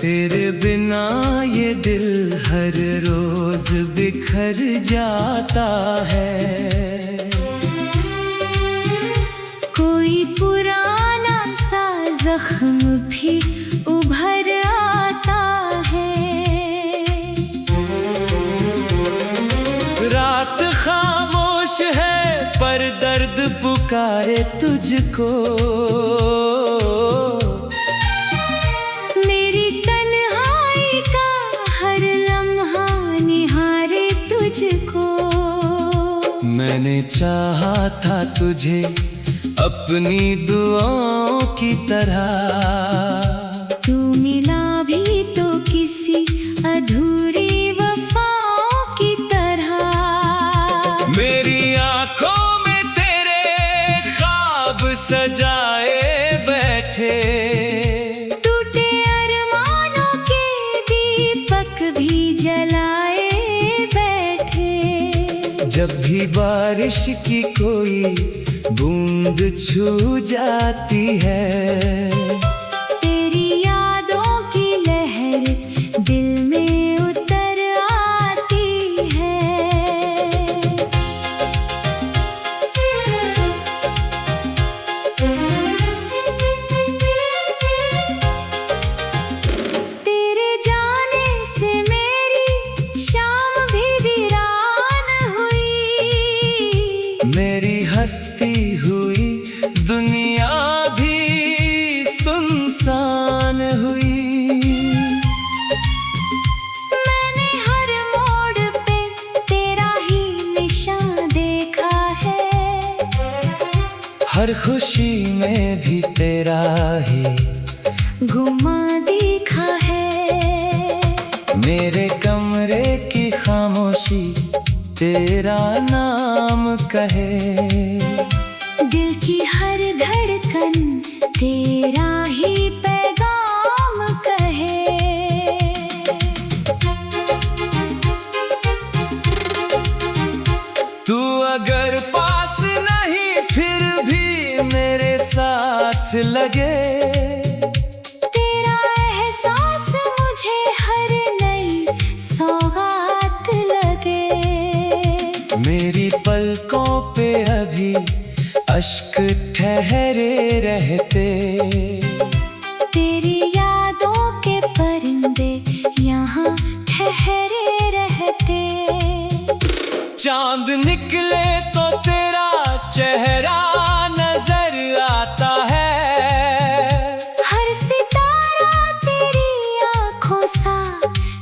तेरे बिना ये दिल हर रोज बिखर जाता है। कोई पुराना सा जख्म भी उभर आता है। रात खामोश है पर दर्द पुकारे तुझको। मेरी तन्हाई का हर लम्हा निहारे तुझको। मैंने चाहा था तुझे अपनी दुआओं की तरह। तू मिला भी तो किसी अधूरी वफाओं की तरह। मेरी आंखों में तेरे ख्वाब सजाए बैठे। टूटे अरमानों के दीपक भी जलाए बैठे। जब भी बारिश की कोई बूंद छू जाती है, तेरी यादों की लहर दिल में उतर आती है। तेरे जाने से मेरी शाम भी वीरान हुई। मेरी हस्ती हुई दुनिया भी सुनसान हुई। मैंने हर मोड़ पे तेरा ही निशान देखा है। हर खुशी में भी तेरा ही घुमा देखा है। मेरे कमरे की खामोशी तेरा नाम कहे। दिल की हर धड़कन तेरा ही पैगाम कहे। तू अगर पास नहीं फिर भी मेरे साथ लगे। तेरा एहसास मुझे हर नई सौगात लगे। मेरी पलकों पे अभी अश्क ठहरे रहते। तेरी यादों के परिंदे यहाँ ठहरे रहते। चांद निकले तो तेरा चेहरा नजर आता है। हर सितारा तेरी आँखों सा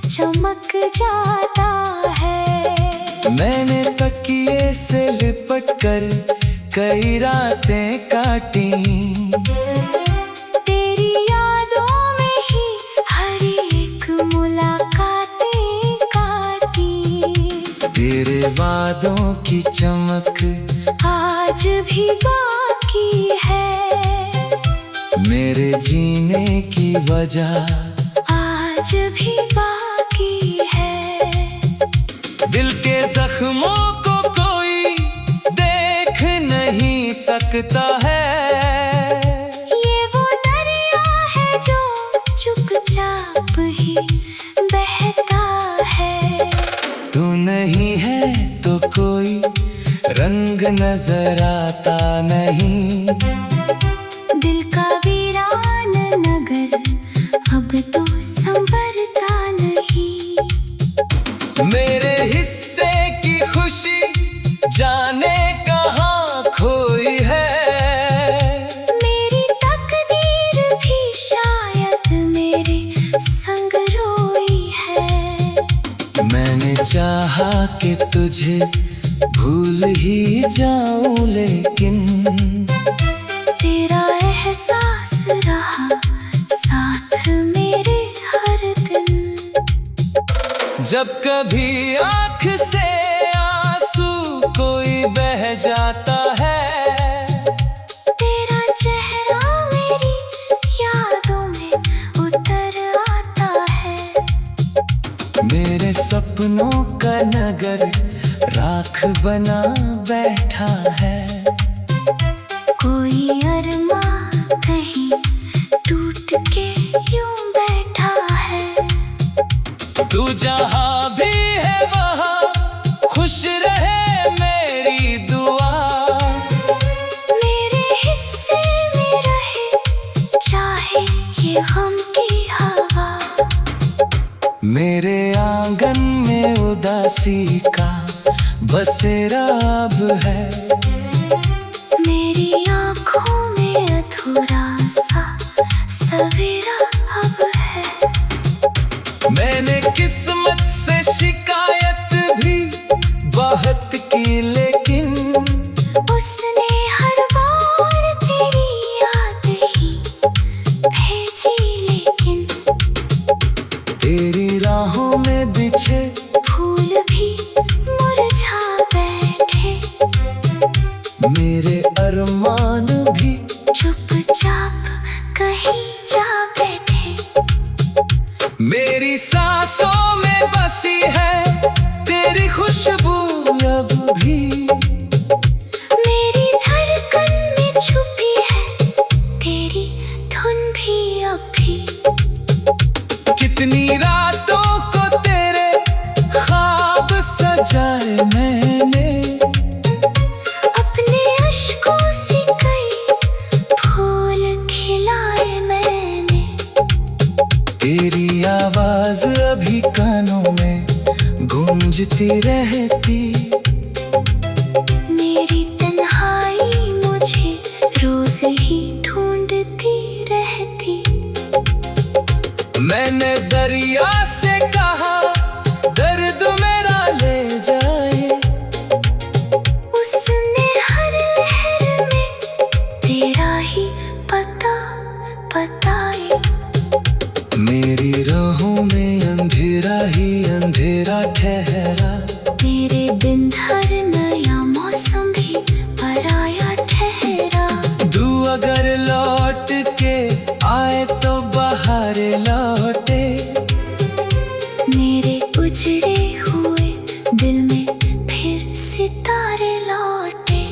चमक जाता है। मैंने तकिए से लिपट कर कई रातें काटी। तेरी यादों में ही हर एक मुलाकातें काटी। तेरे वादों की चमक आज भी बाकी है। मेरे जीने की वजह आज भी बाकी है। दिल के जख्मों को कोई देख नहीं सकता है। ये वो दरिया है जो चुपचाप ही बहता है। तू नहीं है तो कोई रंग नजर आता नहीं। दिल का वीरान नगर अब तो संवरता नहीं। मेरे हिस्से की खुशी जाने कहाँ खोई है। मेरी तकदीर भी शायद मेरे संग रोई है। मैंने चाहा कि तुझे भूल ही जाऊं लेकिन तेरा एहसास रहा साथ मेरे हर दिन। जब कभी आँख से आंसू कोई बह जाता है। तेरा चेहरा मेरी यादों में उतर आता है। मेरे सपनों का नगर राख बना बैठा है। कोई अरमा कहीं टूट के यूं बैठा है। गम की हवा। मेरे आंगन में उदासी का बसेरा अब है। मेरी आँखों में अधूरा सा सवेरा अब है। मैंने किस्मत से शिकायत भी बहुत की, लेकिन उसने हर बार तेरी याद ही भेजी। लेकिन तेरी राहों में बिछे फूल भी मुरझा बैठे। मेरे अरमान भी चुपचाप कहीं जा बैठे। मेरी सांसों में बसी है तेरी खुशबू अब भी। मेरी धड़कन में छुपी है तेरी धुन भी अब भी। कितनी रातों को तेरे ख्वाब सजाए मैंने। अपने अश्कों से कई फूल खिलाए मैंने। तेरी आवाज अभी कानों में गूंजती रहती। मेरी तन्हाई मुझे रोज ही ढूंढती रहती। मैंने दरिया से कहा दर्द मेरा ले जाए। उसने हर लहर में तेरा ही पता बताए। मेरी राहों में अंधेरा ही अंधेरा ठहरा। मेरे बिन हर नया मौसम भी पराया ठहरा। तू अगर लौट के आए तो बाहर लौटे। मेरे उजड़े हुए दिल में फिर सितारे लौटे।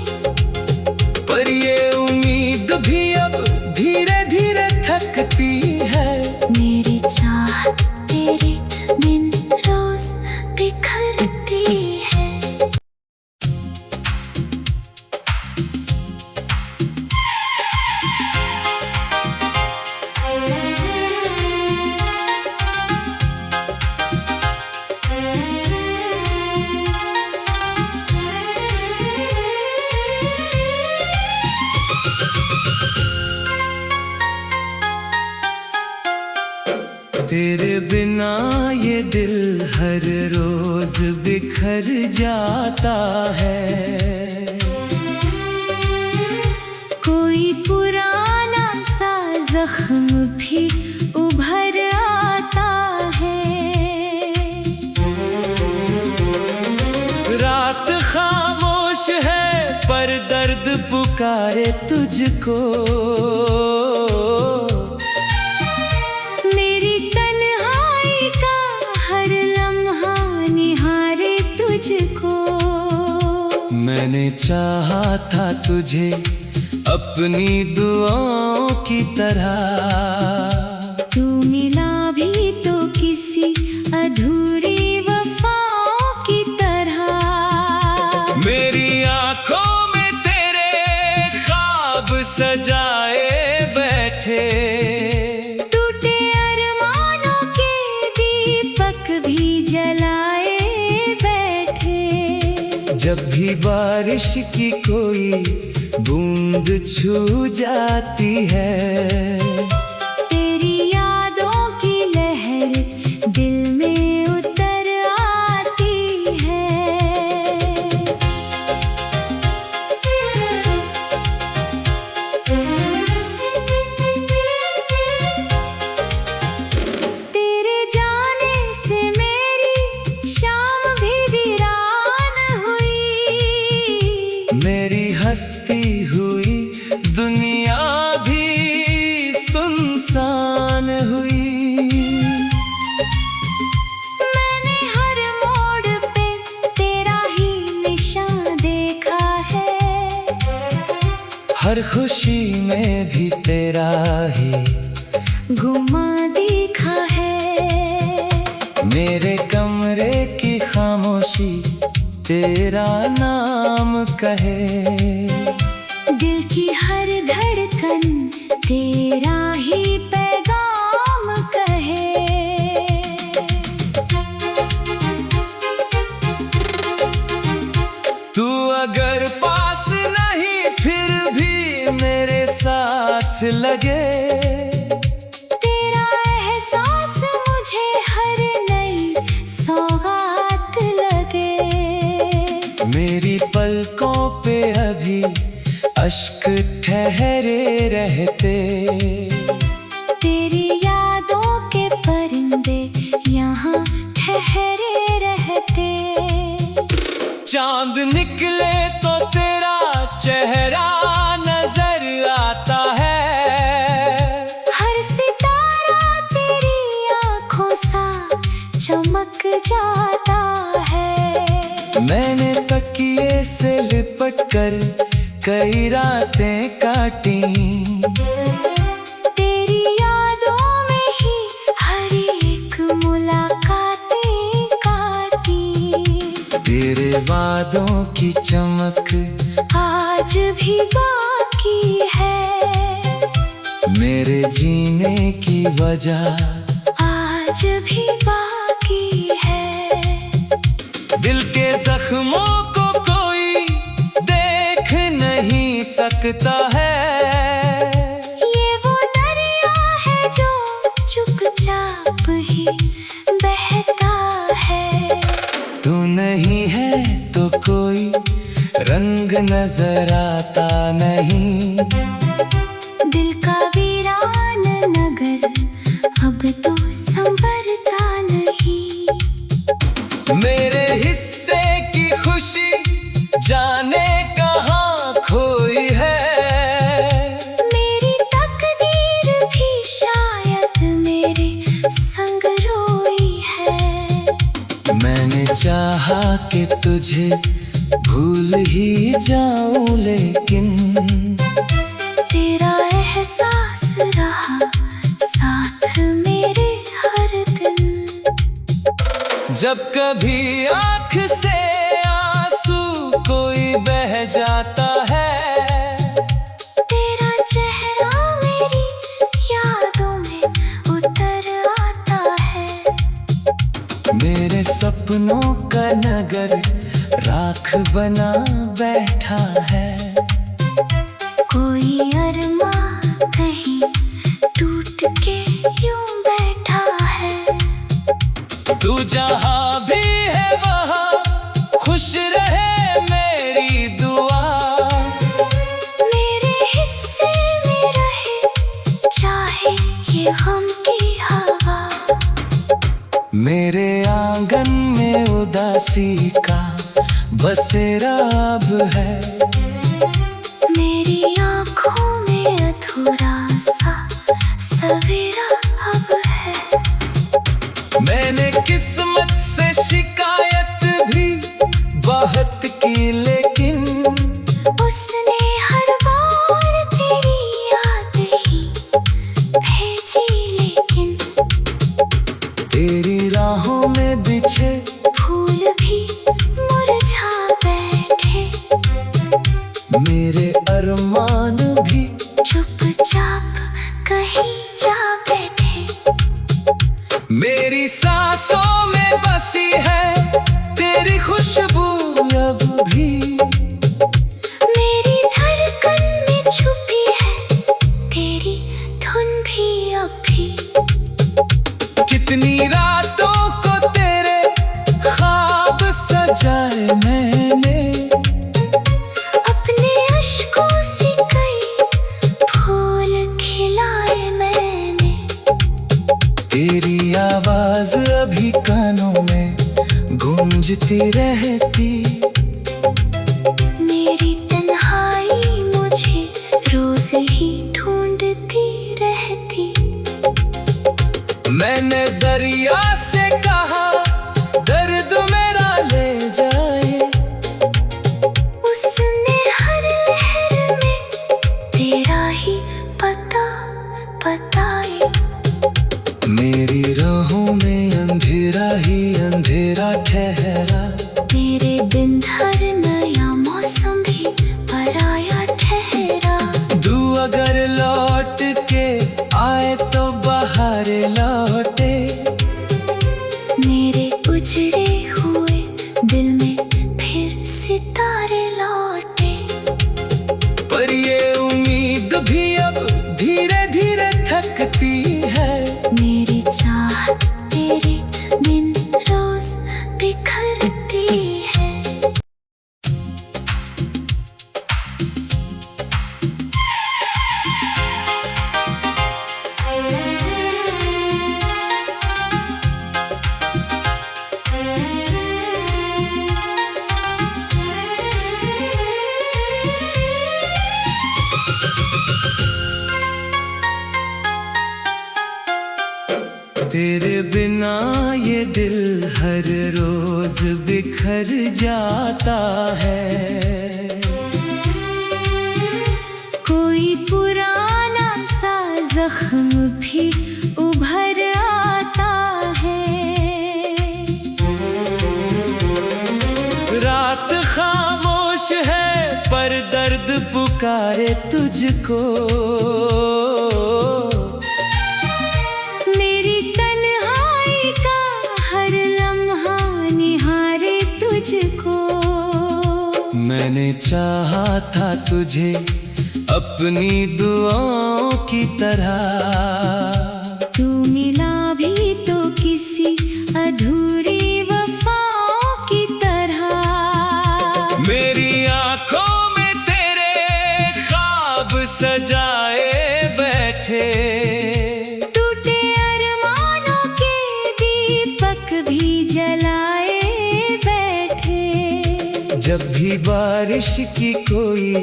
पर ये उम्मीद भी अब धीरे धीरे थकती है। मेरी चाहत तेरे बिन रोज बिखरती है। तेरे बिना ये दिल हर रोज बिखर जाता है। कोई पुराना सा जख्म भी उभर आता है। रात खामोश है पर दर्द पुकारे तुझको। मेरी तन्हाई का हर लम्हा निहारे तुझको। मैंने चाहा था तुझे अपनी दुआओं की तरह। तू मिला भी तो किसी अधूरी वफाओं की तरह। मेरी आंखों में तेरे ख्वाब सजाए बैठे। टूटे अरमानों के दीपक भी जलाए बैठे। जब भी बारिश की कोई बूंद छू जाती है। तेरी यादों की लहर दिल में उतर आती है। तेरे जाने से मेरी शाम भी वीरान हुई। मेरी हस्ती हुई दुनिया भी सुनसान हुई। मैंने हर मोड़ पे तेरा ही निशान देखा है। हर खुशी में भी तेरा ही घुमा देखा है। मेरे कमरे की खामोशी तेरा नाम कहे। दिल की हर धड़कन तेरा ही पैगाम तू अगर पास नहीं फिर भी मेरे साथ लगे, तेरा एहसास मुझे हर नई सौगात लगे। मेरी पलकों पे अभी अश्क ठहरे रहते, तेरी यादों के परिंदे यहाँ ठहरे रहते। चांद निकले तो तेरा चेहरा नजर आता है, हर सितारा तेरी आँखों सा चमक जाता है। मैंने तकिए से लिपट कर कई रातें काटी, तेरी यादों में ही हर एक मुलाकातें काटी। तेरे वादों की चमक आज भी बाकी है, मेरे जीने की वजह आज भी बाकी है। दिल के जख्मों को कोई देख नहीं सकता है, ये वो दरिया है जो चुपचाप ही बहता है। तू नहीं है तो कोई रंग नजर आता नहीं, दिल का वीरान नगर अब तो संवरता नहीं। मेरे हिस्से की खुशी जाने कहाँ खोई है, मेरी तकदीर भी शायद मेरे संग रोई है। मैंने चाहा कि तुझे भूल ही जाऊं, लेकिन तेरा एहसास रहा साथ मेरे हर दिन। जब कभी आँख से आंसू कोई बह जाता है, तेरा चेहरा मेरी यादों में उतर आता है। मेरे सपनों का नगर राख बना बैठा है, कोई अरमां कहीं टूट के यूं बैठा है। तू जहाँ भी है वहाँ खुश रहे मेरी दुआ, मेरे हिस्से में रहे चाहे ये गम की हवा। मेरे आंगन में उदासी का बसेरा अब है, मेरी आँखों में अधूरा सा सवेरा अब है। मैंने किस्मत से शिकायत भी बहुत की, लेकिन उसने हर बार तेरी याद ही भेजी। लेकिन तेरी राहों में बिछे फूल भी मुरझा बैठे, मेरे अरमान भी चुपचाप कहीं जा बैठे। मेरी सांसों में बसी है तेरी खुशबू अब भी, मेरी धड़कन में छुपी है तेरी धुन भी अब भी। कितनी रातों को तेरे ख्वाब सजाए मैंने, अपने अश्कों से कई फूल खिलाए मैंने। तेरी आवाज अभी कानों में गूंजती रहती, मेरी तन्हाई मुझे रोज ही ढूंढती रहती। मैंने दरिया से कहा दर्द मेरा ले जाए, उसने हर लहर में तेरा ही पता बताए। मेरी राहों में अंधेरा ही अंधेरा ठहरा, तेरी तेरे बिना ये दिल हर रोज बिखर जाता है। कोई पुराना सा जख्म भी उभर आता है। रात खामोश है पर दर्द पुकारे तुझको। मेरी तन्हाई का हर लम्हा निहारे तुझको। मैंने चाहा था तुझे अपनी दुआओं की तरह। तू मिला भी तो किसी अधूरी वफाओं की तरह। मेरी आंखों में तेरे ख्वाब सजाए बैठे। टूटे अरमानों के दीपक भी जलाए बैठे। जब भी बारिश की कोई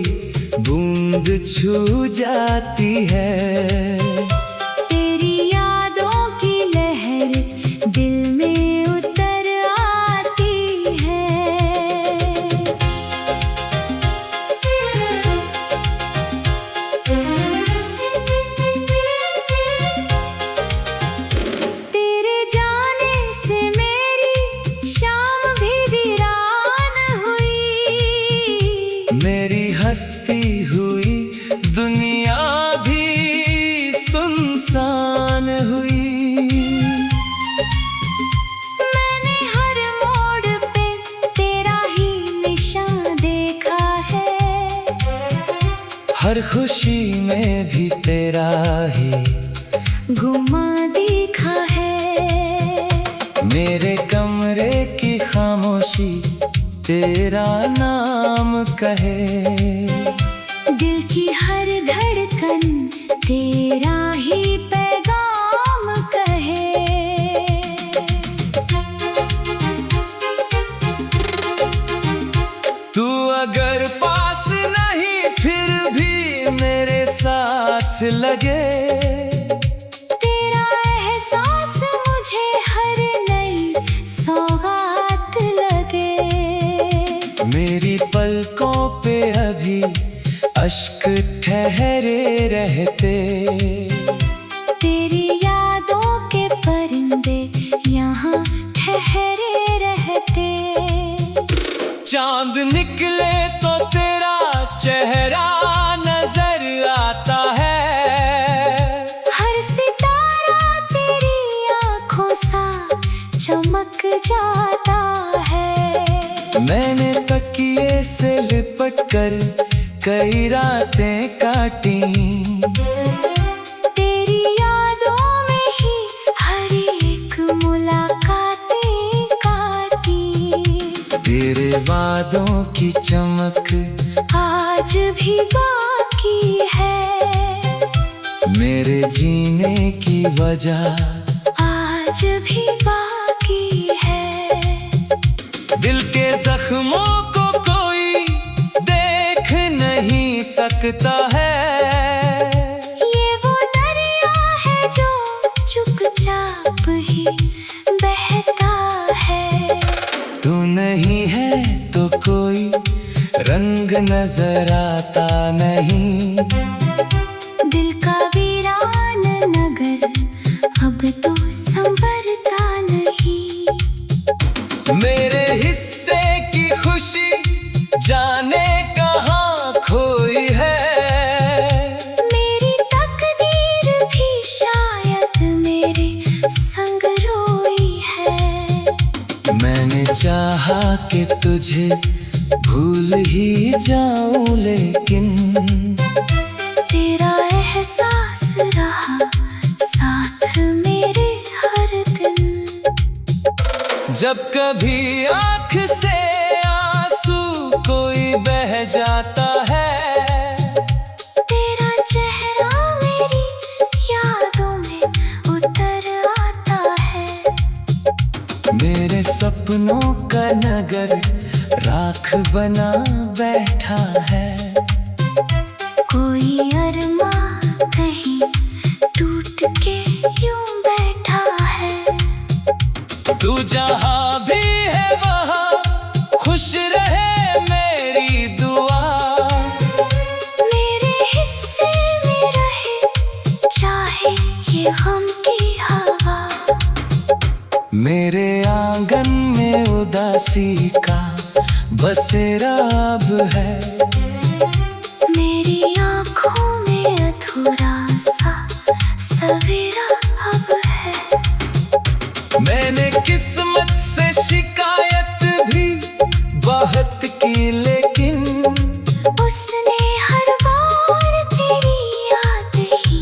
बूंद छू जाती है। तेरी यादों की लहर दिल में उतर आती है। तेरे जाने से मेरी शाम भी वीरान हुई। मेरी हस्ती हुई दुनिया भी सुनसान हुई। मैंने हर मोड़ पे तेरा ही निशान देखा है। हर खुशी में भी तेरा ही गुमा देखा है। मेरे कमरे की खामोशी तेरा नाम कहे। दिल की हर धड़कन तेरा ही पैगाम कहे। तू अगर पास नहीं फिर भी मेरे साथ लगे। तेरा एहसास मुझे हर नई सौगात लगे। मेरी पलकों पे अभी अश्क ठहरे रहते। तेरी यादों के परिंदे यहाँ ठहरे रहते। चांद निकले तो तेरा चेहरा नजर आता है। हर सितारा तेरी आँखों सा चमक जाता है। मैंने तकिए से लिपट कर कई रातें काटी। तेरी यादों में ही हर एक मुलाकातें काटी। तेरे वादों की चमक आज भी बाकी है। मेरे जीने की वजह आज भी बाकी है। दिल के जख्मों को कोई देख नहीं सकता है। ये वो दरिया है जो चुपचाप ही बहता है। तू नहीं है तो कोई रंग नजर आता नहीं। दिल का वीरान नगर अब तो संवरता नहीं। मेरे हिस्से की खुशी जाने कहाँ खोई है। मेरी तकदीर भी शायद मेरे संग रोई है। मैंने चाहा कि तुझे भूल ही जाऊं लेकिन तेरा एहसास रहा साथ मेरे हर दिन। जब कभी आँख से आंसू कोई बह जाता है। तेरा चेहरा मेरी यादों में उतर आता है। मेरे सपनों का नगर राख बना बैठा है। कोई अरमा कहीं टूट के यूं बैठा है। है। मेरी आँखों में अधूरा सा सवेरा अब है। मैंने किस्मत से शिकायत भी बहुत की, लेकिन उसने हर बार तेरी याद ही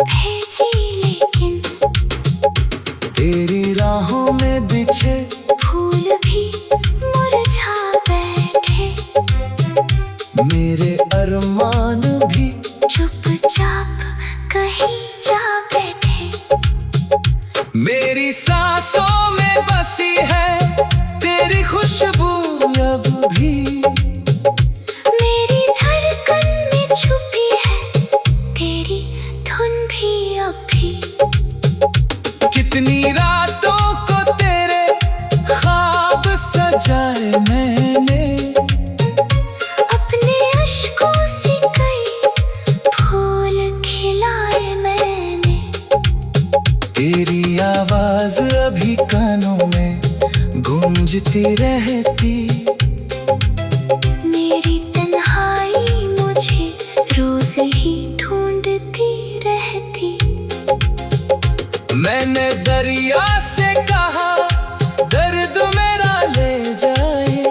भेजी। लेकिन तेरी राहों में बिछे फूल भी मुरझा बैठे। मेरे अरमान भी चुपचाप कहीं जा बैठे। मेरी सांसों में बसी है तेरी खुशबू अब भी। मेरी धड़कन में छुपी है तेरी धुन भी अब भी। कितनी रातों को तेरे ख्वाब सजाए मैंने, अपने अश्कों से कई फूल खिलाए मैंने। तेरी आवाज अभी कानों में गूंजती रहती। मेरी तन्हाई मुझे रोज ही ढूंढती रहती। मैंने दरिया से कहा दर्द मेरा ले जाए।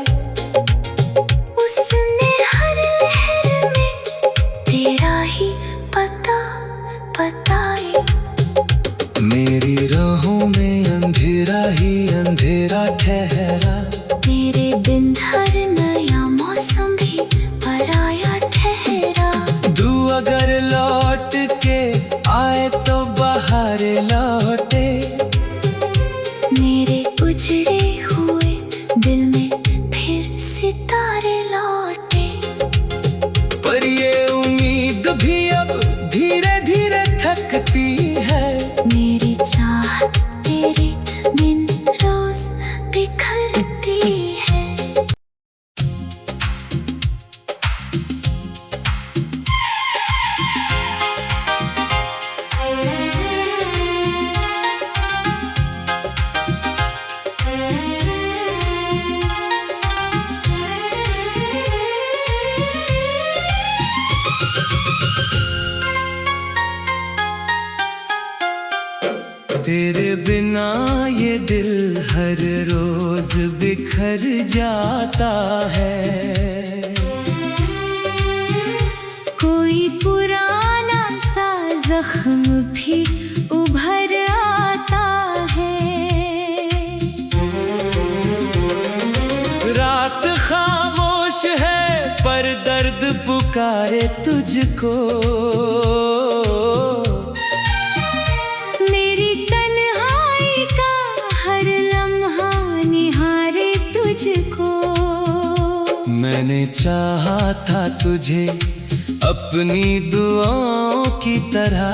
उसने हर लहर में तेरा ही पता बताए। मेरी राहों में अंधेरा ही अंधेरा ठहरा। मेरे बिन हर नया मौसम भी पराया ठहरा। तू अगर लौट के आए तो बाहर लौटे। मेरे उजड़े हुए दिल में फिर सितारे लौटे। पर ये उम्मीद भी अब धीरे धीरे थकती है। मेरी चाहत तेरे बिन रोज बिखरती है। तेरे बिना ये दिल हर रोज बिखर जाता है। कोई पुराना सा जख्म भी उभर आता है। रात खामोश है पर दर्द पुकारे तुझको। मेरी तन्हाई का हर लम्हा निहारे तुझको। मैंने चाहा था तुझे अपनी दुआओं की तरह।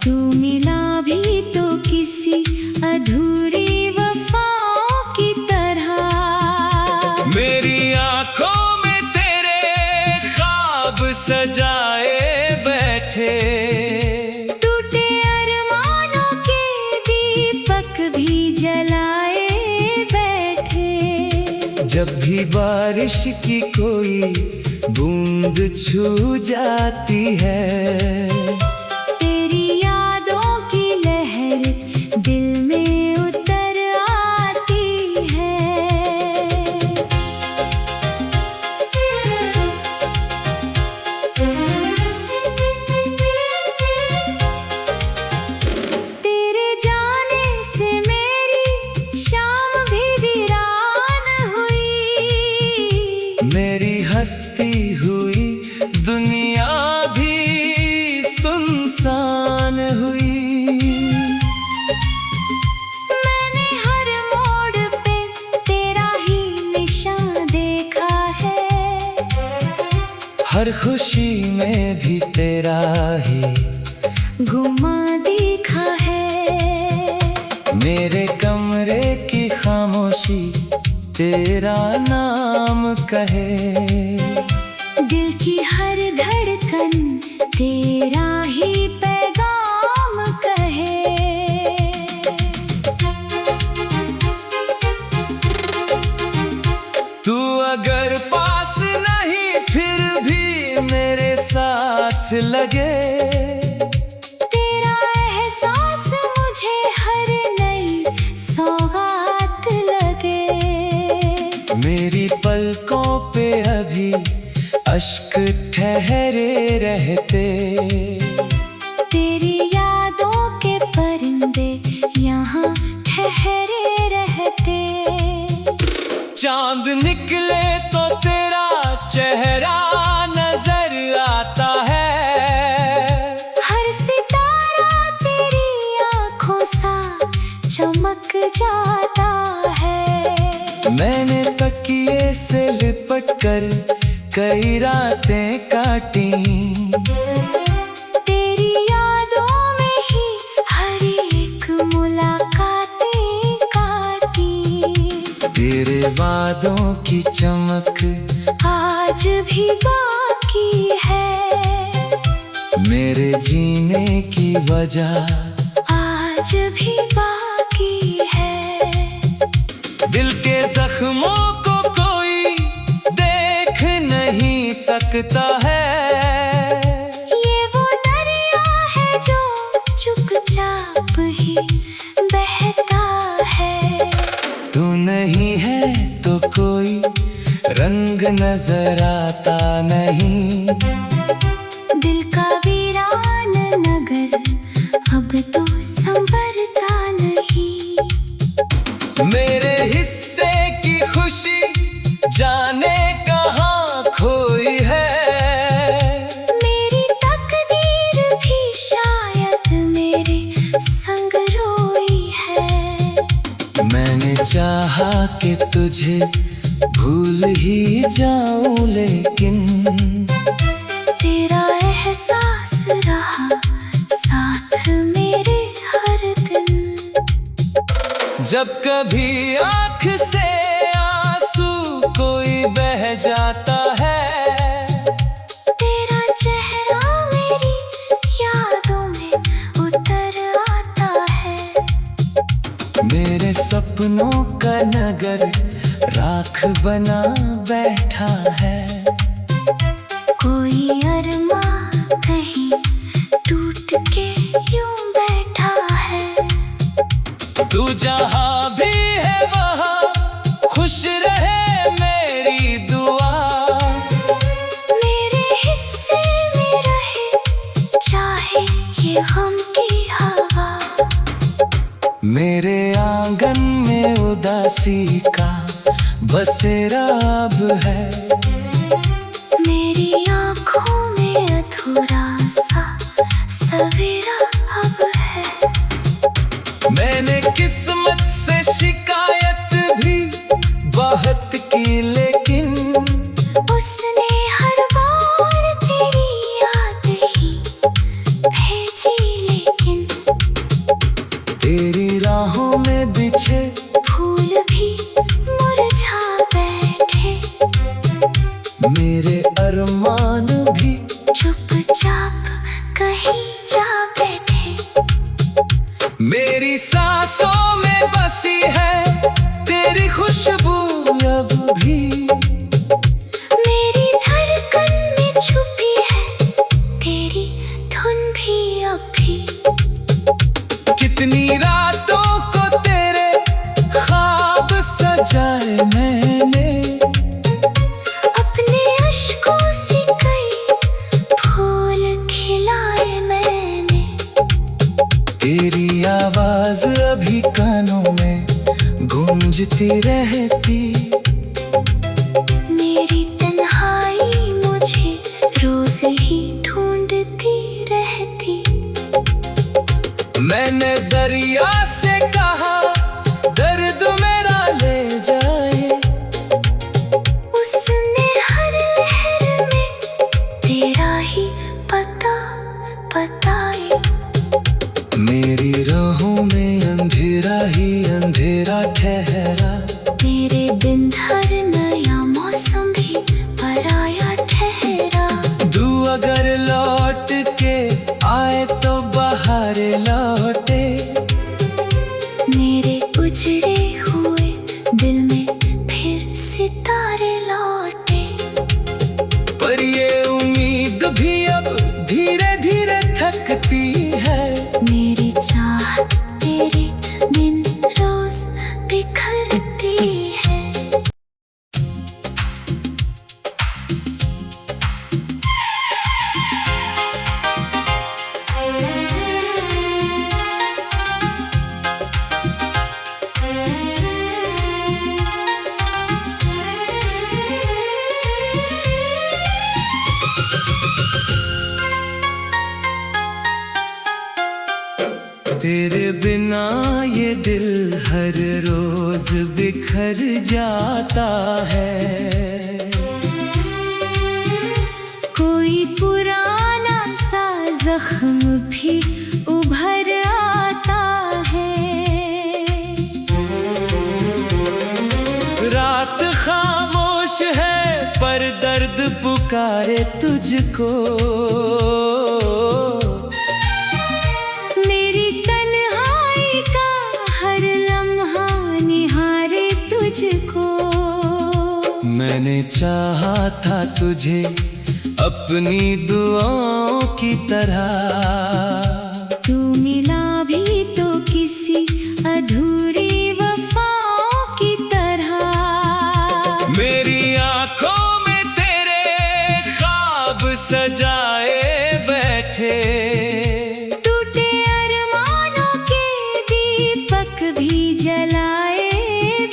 तू मिला भी तो किसी अधूरी वफाओं की तरह। मेरी आंखों में तेरे ख्वाब सजाए बैठे। टूटे अरमानों के दीपक भी जलाए बैठे। जब भी बारिश की कोई बूंद छू जाती है। तेरी यादों की लहर दिल में उतर आती है। तेरे जाने से मेरी शाम भी वीरान हुई। मेरी हस्ती हुई दुनिया भी सुनसान हुई। मैंने हर मोड़ पे तेरा ही निशान देखा है। हर खुशी में भी तेरा ही घुमा देखा है। मेरे कमरे की खामोशी तेरा नाम कहे। दिल की हर धड़कन तेरा ही पैगाम कहे। तू अगर पास नहीं फिर भी मेरे साथ लगे। तेरा एहसास मुझे हर नई सौगात लगे। मेरी पलकों पे अभी अश्क ठहरे रहते। तेरी यादों के परिंदे यहाँ ठहरे रहते। चांद निकले तो तेरा चेहरा नजर आता है। हर सितारा तेरी आँखों सा चमक जाता है। मैंने तकिए से लिपट कर कई रातें काटी। तेरी यादों में ही हर एक मुलाकातें काटी। तेरे वादों की चमक आज भी बाकी है। मेरे जीने की वजह आज भी बाकी है। दिल के जख्मों को कोई देख नहीं सकता है। ये वो दरिया है जो चुपचाप ही बहता है। तू नहीं है तो कोई रंग नजर आता नहीं। दिल का वीरान नगर अब तो संभरता नहीं। मेरे हिस्से की खुशी जाने कहाँ खोई है। मेरी तकदीर भी शायद मेरे संग रोई है। मैंने चाहा कि तुझे भूल ही जाऊं लेकिन तेरा एहसास रहा साथ मेरे हर दिन। जब कभी आँख से आंसू कोई बह जाता है। तेरा चेहरा मेरी यादों में उतर आता है। मेरे सपनों का नगर राख बना बैठा है। कोई अरमां कहीं टूट के यूं बैठा है। तू जहाँ भी है वहाँ खुश रहे मेरी दुआ। मेरे हिस्से में रहे चाहे ये गम की हवा। मेरे आंगन में उदासी का बसेरा अब है। मेरी आँखों में अधूरा सा सवेरा अब है। मैंने किस्मत से शिकायत भी बहुत की लेकिन उसने हर बार तेरी याद ही भेजी। लेकिन तेरी राहों में बिछे फूल भी मुरझा बैठे। मेरे अरमान भी चुपचाप कहीं जा बैठे। मेरी सांसों में बसी है तेरी खुशबू अब भी। मेरी धड़कन में छुपी है तेरी धुन भी अब भी। कितनी रातों को तेरे ख्वाब सजाए मैंने। अपने अश्कों से कई फूल खिलाए मैंने। तेरी आवाज अभी कानों में गूंजती रहती। मेरी तन्हाई मुझे रोज ही ढूंढती रहती। मैंने दरिया से कहा दर्द मेरा ले जाए। उसने हर लहर में तेरा ही पता बताए। मेरी राहों में अंधेरा ही अंधेरा ठहरा। मेरे दिल तेरे बिना ये दिल हर रोज बिखर जाता है। कोई पुराना सा जख्म भी उभर आता है। रात खामोश है पर दर्द पुकारे तुझको। मेरी तन्हाई का हर लम्हा निहारे तुझको। मैंने चाहा था तुझे अपनी दुआओं की तरह। तू मिला भी तो किसी अधूरी वफाओं की तरह। मेरी आंखों में तेरे ख्वाब सजाए बैठे। टूटे अरमानों के दीपक भी जलाए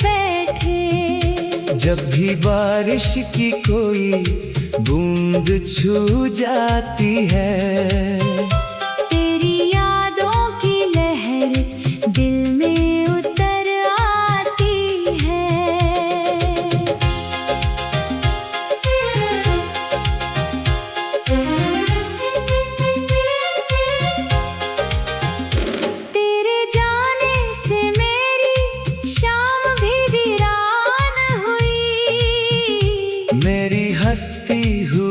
बैठे। जब भी बारिश की कोई बूंद छू जाती है, तेरी यादों की लहर दिल में उतर आती है। तेरे जाने से मेरी शाम भी वीरान हुई। मेरी हंसती हुई